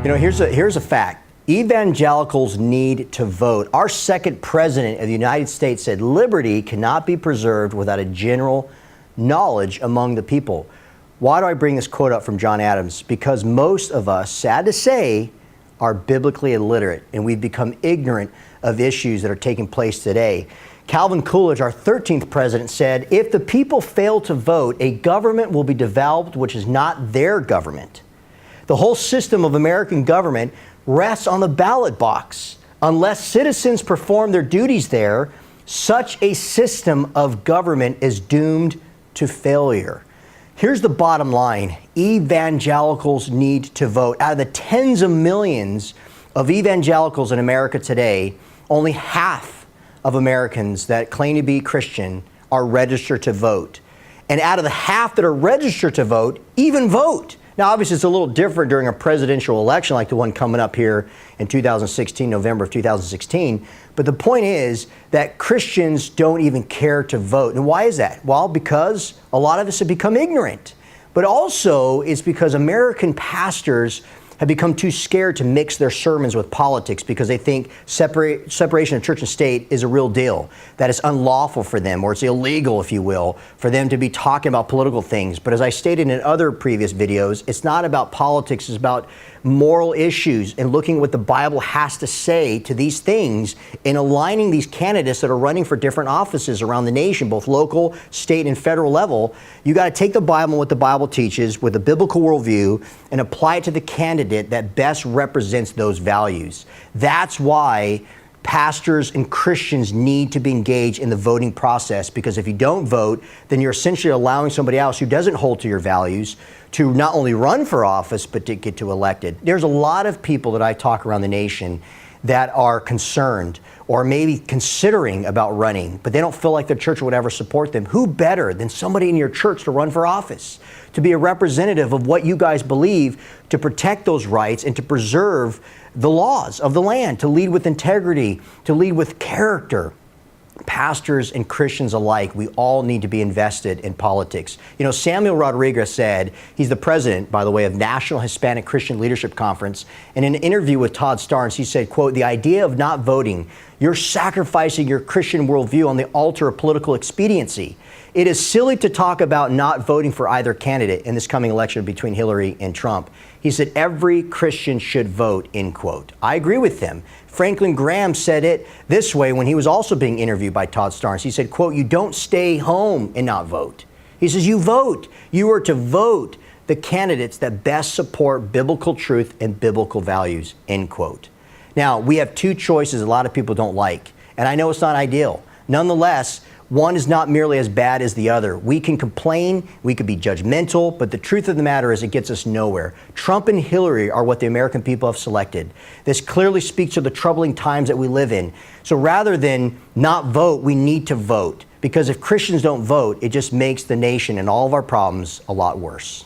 You know, here's a fact. Evangelicals need to vote. Our second president of the United States said liberty cannot be preserved without a general knowledge among the people. Why do I bring this quote up from John Adams? Because most of us, sad to say, are biblically illiterate, and we've become ignorant of issues that are taking place today. Calvin Coolidge, our 13th president, said, if the people fail to vote, a government will be developed which is not their government. The whole system of American government rests on the ballot box. Unless citizens perform their duties there, such a system of government is doomed to failure. Here's the bottom line. Evangelicals need to vote. Out of the tens of millions of evangelicals in America today, only half of Americans that claim to be Christian are registered to vote. And out of the half that are registered to vote, even vote. Now, obviously, it's a little different during a presidential election like the one coming up here in 2016, November of 2016. But the point is that Christians don't even care to vote. And why is that? Well, because a lot of us have become ignorant. But also, it's because American pastors have become too scared to mix their sermons with politics because they think separation of church and state is a real deal, that it's unlawful for them, or it's illegal, if you will, for them to be talking about political things. But as I stated in other previous videos, it's not about politics, it's about moral issues and looking what the Bible has to say to these things and aligning these candidates that are running for different offices around the nation, both local, state, and federal level. You got to take the Bible and what the Bible teaches with a biblical worldview and apply it to the candidate that best represents those values. That's why pastors and Christians need to be engaged in the voting process, because if you don't vote, then you're essentially allowing somebody else who doesn't hold to your values to not only run for office, but to get to elected. There's a lot of people that I talk around the nation that are concerned or maybe considering about running, but they don't feel like their church would ever support them. Who better than somebody in your church to run for office, to be a representative of what you guys believe, to protect those rights and to preserve the laws of the land, to lead with integrity, to lead with character? Pastors and Christians alike, we all need to be invested in politics. You know, Samuel Rodriguez said, he's the president, by the way, of National Hispanic Christian Leadership Conference. In an interview with Todd Starnes, he said, quote, the idea of not voting, you're sacrificing your Christian worldview on the altar of political expediency. It is silly to talk about not voting for either candidate in this coming election between Hillary and Trump. He said, every Christian should vote, end quote. I agree with him. Franklin Graham said it this way when he was also being interviewed by Todd Starnes. He said, quote, you don't stay home and not vote. He says, you vote. You are to vote the candidates that best support biblical truth and biblical values, end quote. Now, we have two choices a lot of people don't like, and I know it's not ideal. Nonetheless, one is not merely as bad as the other. We can complain, we could be judgmental, but the truth of the matter is it gets us nowhere. Trump and Hillary are what the American people have selected. This clearly speaks to the troubling times that we live in. So rather than not vote, we need to vote. Because if Christians don't vote, it just makes the nation and all of our problems a lot worse.